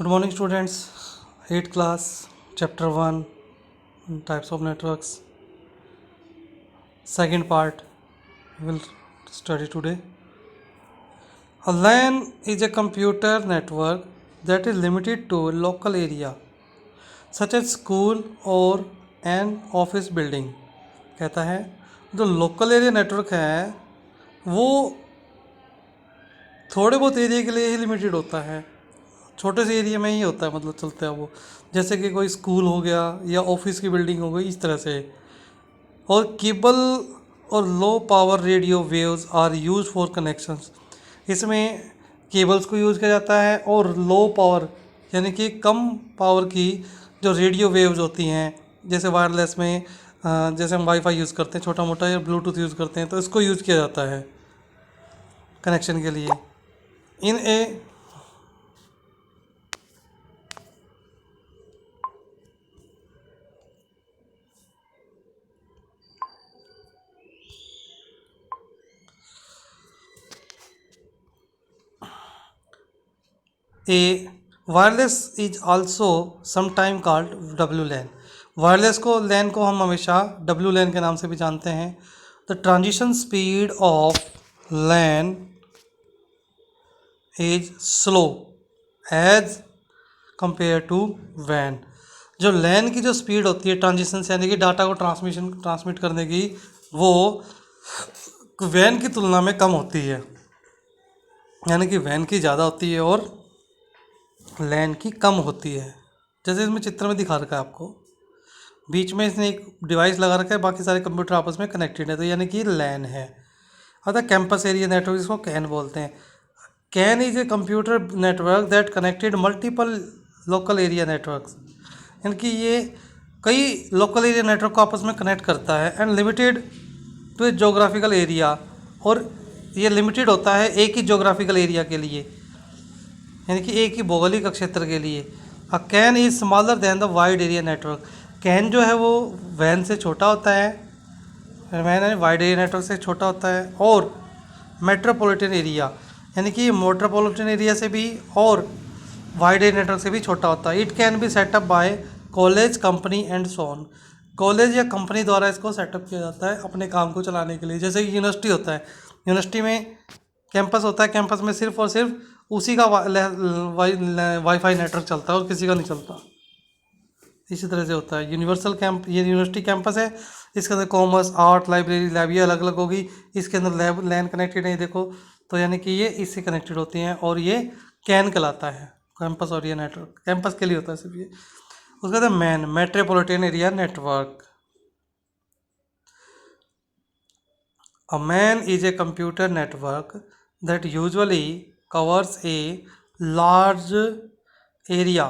Good morning, students. 8th class, chapter 1, types of networks. Second part we will study today. A LAN is a computer network that is limited to a local area, such as school or an office building. कहता है जो local area network है वो थोड़े बहुत area के लिए ही limited होता है, छोटे से एरिया में ही होता है, मतलब चलता है वो, जैसे कि कोई स्कूल हो गया या ऑफिस की बिल्डिंग हो गई, इस तरह से। और केबल और low power radio waves are use for connections. इसमें केबल्स को यूज़ किया जाता है और लो पावर यानी कि कम पावर की जो रेडियो वेव्स होती हैं, जैसे वायरलेस में जैसे हम वाईफाई यूज़ करते हैं छोटा मोटा, या ब्लूटूथ यूज़ करते हैं, तो इसको यूज़ किया जाता है कनेक्शन के लिए। In a a wireless is also sometime called W LAN. Wireless को लैन को हम हमेशा डब्ल्यू लैन के नाम से भी जानते हैं। The transition speed of LAN is slow as compare to वैन। जो लैन की जो स्पीड होती है ट्रांजिशन यानी कि डाटा को ट्रांसमिट करने की, वो वैन की तुलना में कम होती है, यानी कि वैन की ज़्यादा होती है और लैन की कम होती है। जैसे इसमें चित्र में दिखा रखा है आपको, बीच में इसने एक डिवाइस लगा रखा है, बाकी सारे कंप्यूटर आपस में कनेक्टेड है, तो यानी कि लैन है। अतः कैंपस एरिया नेटवर्क, इसको कैन बोलते हैं। Can is a computer network that connected multiple local area networks, यानी कि ये कई लोकल एरिया नेटवर्क को आपस में कनेक्ट करता है। And limited to a geographical area, और ये लिमिटेड होता है एक ही जोग्राफिकल एरिया के लिए, यानी कि एक ही भौगोलिक क्षेत्र के लिए। A CAN is smaller than the wide area network. CAN जो है वो वैन से छोटा होता है, वैन वाइड एरिया नेटवर्क से छोटा होता है। और मेट्रोपॉलिटन एरिया, यानी कि मेट्रोपॉलिटन एरिया से भी और वाइड एरिया नेटवर्क से भी छोटा होता है। It can be setup by college, company and so on. College या कंपनी द्वारा इसको सेटअप किया जाता है अपने काम को चलाने के लिए। जैसे कि यूनिवर्सिटी होता है, यूनिवर्सिटी में कैंपस होता है, कैंपस में सिर्फ और सिर्फ उसी का वाईफाई नेटवर्क चलता है और किसी का नहीं चलता। इसी तरह से होता है यूनिवर्सल कैंप, ये यूनिवर्सिटी कैंपस है, इसके अंदर कॉमर्स, आर्ट, लाइब्रेरी, लैब ये अलग अलग होगी, इसके अंदर लैब लैन कनेक्टेड है, देखो, तो यानी कि ये इससे कनेक्टेड होती हैं और ये कैन कहलाता है, कैंपस और ये नेटवर्क कैंपस के लिए होता है सिर्फ ये। उसके बाद man, metropolitan area network. A MAN is a computer network that usually covers a large area.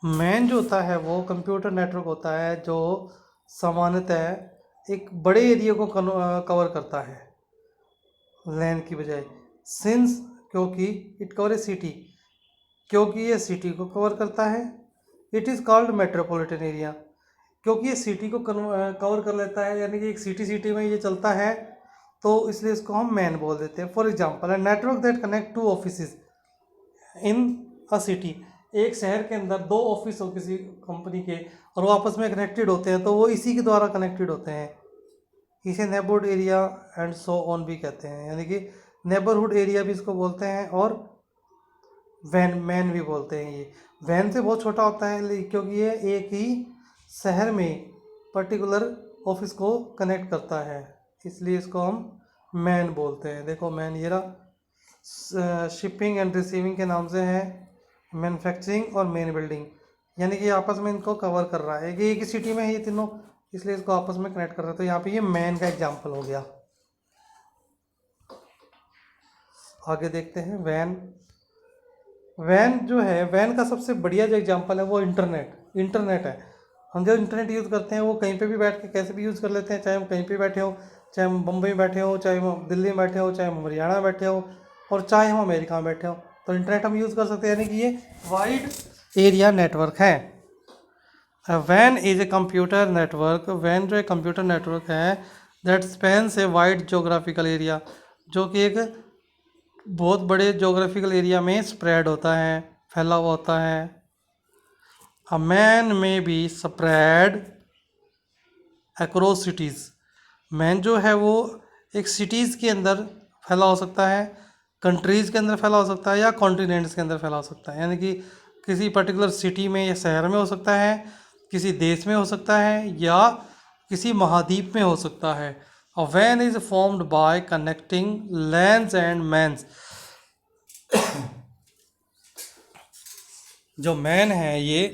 Man जो होता है वो कंप्यूटर नेटवर्क होता है जो सामान्यतः एक बड़े एरिया को कवर करता है लैन की बजाय। सिंस, क्योंकि, इट कवर ए सिटी, क्योंकि ये सिटी को कवर करता है। It is called metropolitan area, क्योंकि ये सिटी को कवर कर लेता है, यानी कि एक सिटी में ये चलता है, तो इसलिए इसको हम मैन बोल देते हैं। For example, a network that connect to office in a city. एक शहर के अंदर दो ऑफिस हो किसी कंपनी के और वो आपस में कनेक्टेड होते हैं, तो वो इसी के द्वारा कनेक्टेड होते हैं। इसे neighbourhood area and so on भी कहते हैं, यानी कि नेबरहुड एरिया भी इसको बोलते हैं और वैन मैन भी बोलते हैं। ये वैन से बहुत छोटा होता है क्योंकि ये एक ही शहर में पर्टिकुलर ऑफिस को कनेक्ट करता है, इसलिए इसको हम मैन बोलते हैं। देखो मैन ये रहा, शिपिंग एंड रिसीविंग के नाम से है, मैन्युफैक्चरिंग और मेन बिल्डिंग, यानी कि आपस में इनको कवर कर रहा है कि एक ही सिटी में है ये तीनों, इसलिए इसको आपस में कनेक्ट कर रहा है। तो यहाँ पे ये मैन का एग्जाम्पल हो गया। आगे देखते हैं वैन। वैन जो है, वैन का सबसे बढ़िया जो एग्जांपल है वो इंटरनेट है। हम जब इंटरनेट यूज़ करते हैं वो कहीं पे भी बैठ के कैसे भी यूज़ कर लेते हैं, चाहे हम कहीं पे बैठे हो, चाहे हम बम्बई में बैठे हो, चाहे हम दिल्ली में बैठे हो, चाहे हम हरियाणा में बैठे हो, और चाहे हम अमेरिका में बैठे हो, तो इंटरनेट हम यूज़ कर सकते हैं, यानी कि ये वाइड एरिया नेटवर्क है। वैन इज ए कंप्यूटर नेटवर्क। वैन जो एक कंप्यूटर नेटवर्क है that spans a wide geographical area, जो कि एक बहुत बड़े जोग्राफिकल एरिया में स्प्रेड होता है, फैला हुआ होता है। अ मैन में be spread across cities. Man जो है वो एक सिटीज़ के अंदर फैला हो सकता है, कंट्रीज़ के अंदर फैला हो सकता है, या कॉन्टिनेंट्स के अंदर फैला हो सकता है। यानी कि किसी पर्टिकुलर सिटी में या शहर में हो सकता है, किसी देश में हो सकता है, या किसी महाद्वीप में हो सकता है। अ वैन is formed by connecting LANs and MANs. जो मैन है ये,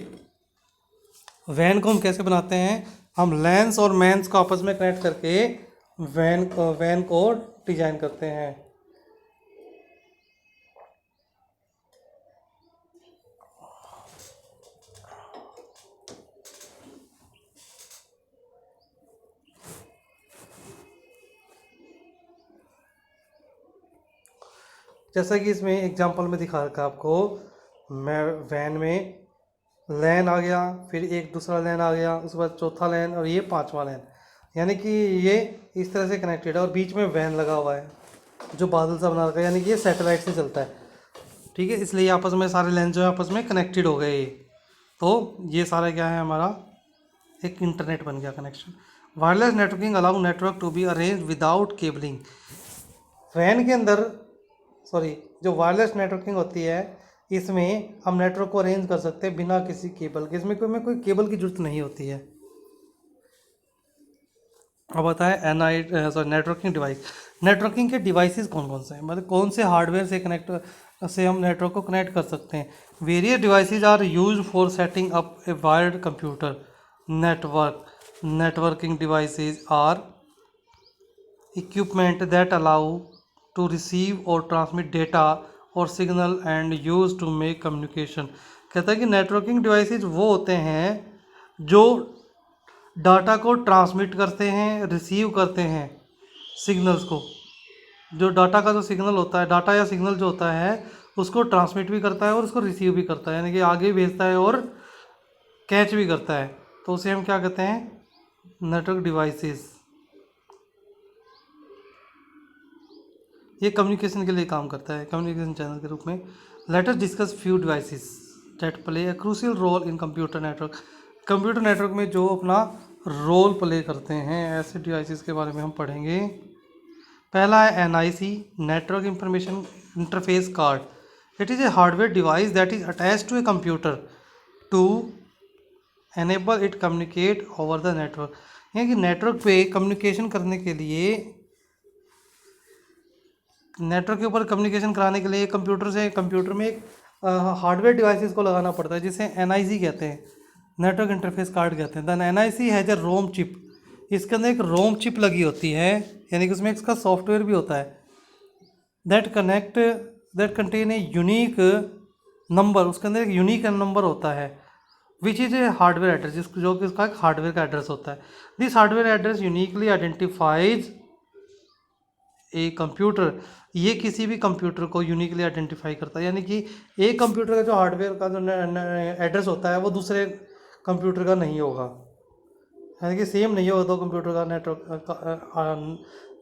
वैन को हम कैसे बनाते हैं, हम लैंस और मैन्स को आपस में कनेक्ट करके वैन को डिजाइन करते हैं। जैसा कि इसमें एग्जांपल में दिखा रखा है आपको, मैं वैन में लैन आ गया, फिर एक दूसरा लैन आ गया, उसके बाद चौथा लैन, और ये पांचवा लैन। यानी कि ये इस तरह से कनेक्टेड है, और बीच में वैन लगा हुआ है जो बादल सा बना रखा है, यानी कि ये सैटेलाइट से चलता है। ठीक है, इसलिए आपस में सारे लैन जो है आपस में कनेक्टेड हो गए ये। तो ये सारा क्या है, हमारा एक इंटरनेट बन गया connection. Wireless networking allow network to be arrange without cabling. वैन के अंदर, सॉरी, जो वायरलेस नेटवर्किंग होती है इसमें हम नेटवर्क को अरेंज कर सकते हैं बिना किसी केबल के। इसमें कोई केबल की जरूरत नहीं होती है। अब बताएं नेटवर्किंग डिवाइस। नेटवर्किंग के डिवाइसेस कौन कौन से हैं, मतलब कौन से हार्डवेयर से हम नेटवर्क को कनेक्ट कर सकते हैं। Various devices are used for setting up a wired computer network. Networking devices are equipment that allow to receive or transmit data or signal and use to make communication। कहता है कि networking devices वो होते हैं जो data को transmit करते हैं, रिसीव करते हैं सिग्नल्स को। जो डाटा का जो सिग्नल होता है, डाटा या सिग्नल जो होता है उसको ट्रांसमिट भी करता है और उसको रिसीव भी करता है, यानी कि आगे भेजता है और कैच भी करता है। तो उसे हम क्या कहते हैं, नेटवर्क डिवाइसेस। ये कम्युनिकेशन के लिए काम करता है, कम्युनिकेशन चैनल के रूप में। Let us discuss few devices that play a crucial role in computer network. Computer network में जो अपना रोल प्ले करते हैं, ऐसे डिवाइसेस के बारे में हम पढ़ेंगे। पहला है NIC, network information interface card. It is a hardware device that is attach to a computer to enable it communicate over the network. यानी कि नेटवर्क पे कम्युनिकेशन करने के लिए, नेटवर्क के ऊपर कम्युनिकेशन कराने के लिए कंप्यूटर में एक हार्डवेयर डिवाइसेस को लगाना पड़ता है, जिसे NIC कहते हैं, नेटवर्क इंटरफेस कार्ड कहते हैं। Then NIC has a ROM chip. इसके अंदर एक रोम चिप लगी होती है, यानी कि उसमें इसका सॉफ्टवेयर भी होता है। That contain a unique number. उसके अंदर एक यूनिक नंबर होता है, which is a hardware address, जो कि उसका एक हार्डवेयर का एड्रेस होता है। This hardware address uniquely identifies a computer. ये किसी भी कंप्यूटर को यूनिकली आइडेंटिफाई करता है, यानी कि एक कंप्यूटर का जो हार्डवेयर का जो एड्रेस होता है वो दूसरे कंप्यूटर का नहीं होगा, यानी कि सेम नहीं होगा। दो कंप्यूटर का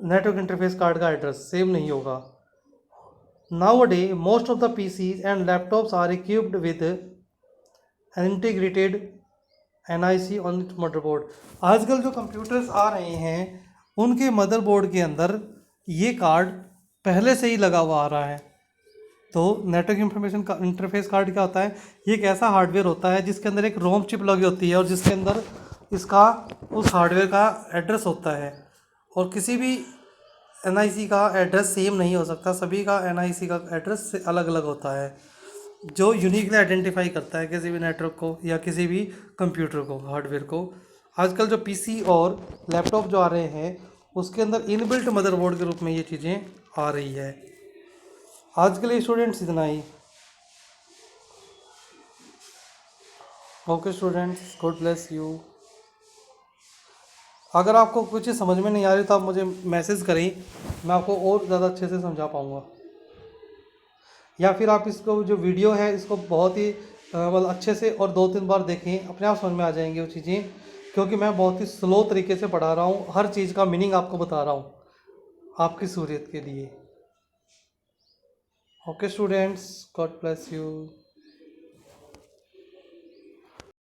नेटवर्क इंटरफेस कार्ड का एड्रेस सेम नहीं होगा। Now day most of the PCs and laptops are equipped with an integrated NIC on its motherboard. आजकल जो कंप्यूटर्स आ रहे हैं उनके मदरबोर्ड के अंदर ये कार्ड पहले से ही लगा हुआ आ रहा है। तो नेटवर्क इंफॉर्मेशन का इंटरफेस कार्ड क्या होता है, ये एक ऐसा हार्डवेयर होता है जिसके अंदर एक रोम चिप लगी होती है और जिसके अंदर इसका उस हार्डवेयर का एड्रेस होता है। और किसी भी NIC का एड्रेस सेम नहीं हो सकता, सभी का NIC का एड्रेस अलग अलग होता है, जो यूनिकली आइडेंटिफाई करता है किसी भी नेटवर्क को या किसी भी कंप्यूटर को, हार्डवेयर को। आजकल जो PC और लैपटॉप जो आ रहे हैं उसके अंदर इनबिल्ट मदरबोर्ड के रूप में ये चीज़ें आ रही है। आज के लिए स्टूडेंट्स इतना ही। Okay students, God bless you. अगर आपको कुछ चीज़ समझ में नहीं आ रही तो आप मुझे मैसेज करें, मैं आपको और ज़्यादा अच्छे से समझा पाऊँगा। या फिर आप इसको जो वीडियो है इसको बहुत ही मतलब अच्छे से और 2-3 बार देखें, अपने आप समझ में आ जाएंगी वो चीज़ें, क्योंकि मैं बहुत ही स्लो तरीके से पढ़ा रहा हूँ, हर चीज़ का मीनिंग आपको बता रहा हूँ आपकी सहूलियत के लिए। Okay students, God bless you.